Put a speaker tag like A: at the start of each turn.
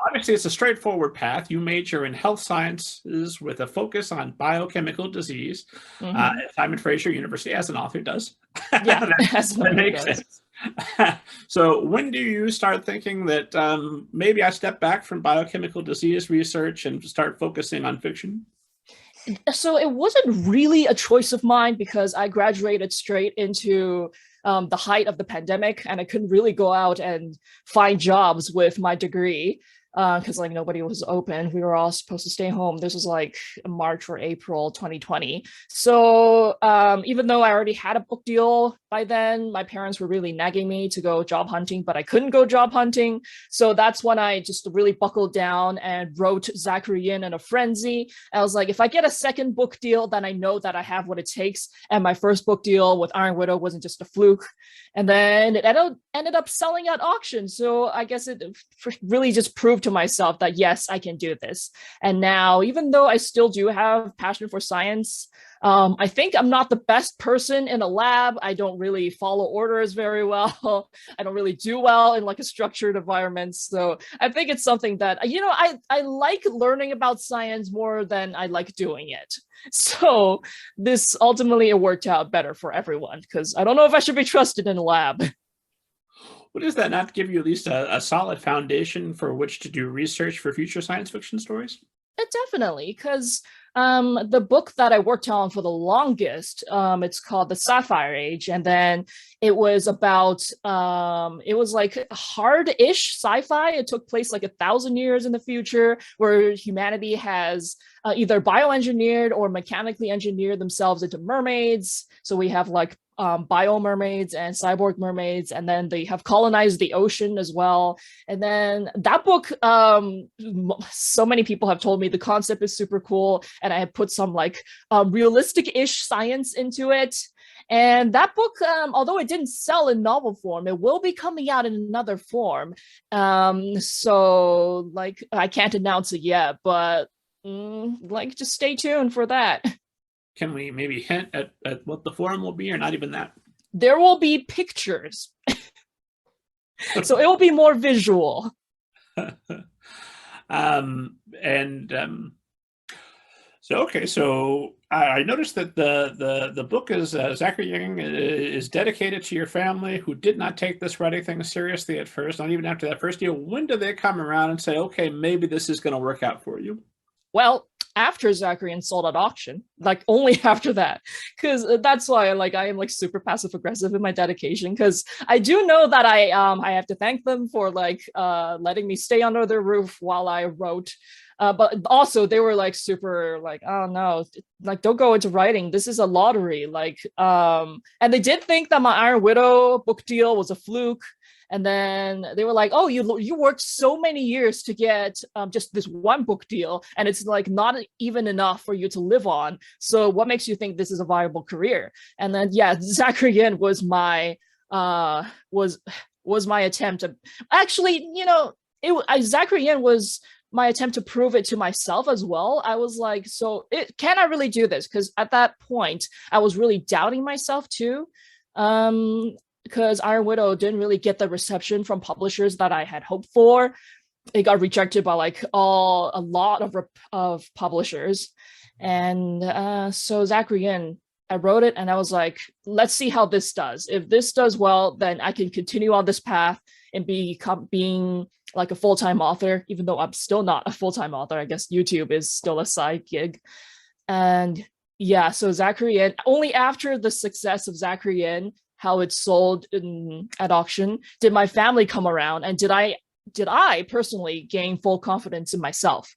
A: Obviously, it's a straightforward path. You major in health sciences with a focus on biochemical disease.
B: Hmm.
A: Simon Fraser University, as an author, does.
B: Yeah,
A: that,
B: as
A: that
B: one
A: makes
B: does.
A: sense. So, when do you start thinking that maybe I step back from biochemical disease research and start focusing on fiction?
B: So it wasn't really a choice of mine because I graduated straight into the height of the pandemic, and I couldn't really go out and find jobs with my degree because like nobody was open. We were all supposed to stay home. This was like March or April 2020. So even though I already had a book deal by then, my parents were really nagging me to go job hunting, but I couldn't go job hunting. So that's when I just really buckled down and wrote Zachary Yin in a frenzy. I was like, if I get a second book deal, then I know that I have what it takes. And my first book deal with Iron Widow wasn't just a fluke. And then it ended up selling at auction. So I guess it really just proved to myself that yes, I can do this. And now, even though I still do have passion for science, I think I'm not the best person in a lab. I don't really follow orders very well. I don't really do well in like a structured environment. So I think it's something that, I like learning about science more than I like doing it. So this ultimately it worked out better for everyone because I don't know if I should be trusted in a lab.
A: What does that not give you at least a solid foundation for which to do research for future science fiction stories?
B: Definitely, because the book that I worked on for the longest, it's called The Sapphire Age, and then it was about it was like hard-ish sci-fi. It took place like 1,000 years in the future, where humanity has either bioengineered or mechanically engineered themselves into mermaids. So we have like bio mermaids and cyborg mermaids, and then they have colonized the ocean as well. And then that book, so many people have told me the concept is super cool, and I have put some like realistic-ish science into it. And that book, although it didn't sell in novel form, it will be coming out in another form. So like I can't announce it yet, but like just stay tuned for that.
A: Can we maybe hint at what the forum will be, or not even that?
B: There will be pictures, so it will be more visual.
A: And so okay, so I noticed that the book is Zachary Yang is dedicated to your family, who did not take this writing thing seriously at first, not even after that first deal. When do they come around and say, okay, maybe this is going to work out for you?
B: Well, after Zachary sold at auction, like only after that, because that's why like I am like super passive aggressive in my dedication, because I do know that I have to thank them for like letting me stay under their roof while I wrote. But also they were like super like, oh no, like don't go into writing, this is a lottery, like and they did think that my Iron Widow book deal was a fluke. And then they were like, "Oh, you worked so many years to get just this one book deal, and it's like not even enough for you to live on. So what makes you think this is a viable career?" And then yeah, Zachary Yin was my uh was my attempt to actually, Zachary Yin was my attempt to prove it to myself as well. I was like, can I really do this? Because at that point, I was really doubting myself too. Because Iron Widow didn't really get the reception from publishers that I had hoped for. It got rejected by like a lot of publishers, and so Zachary Yin, I wrote it and I was like, let's see how this does. If this does well, then I can continue on this path and being like a full-time author, even though I'm still not a full-time author. I guess YouTube is still a side gig. And yeah, so Zachary Yin, only after the success of Zachary Yin, how it sold at auction, did my family come around, and did I personally gain full confidence in myself.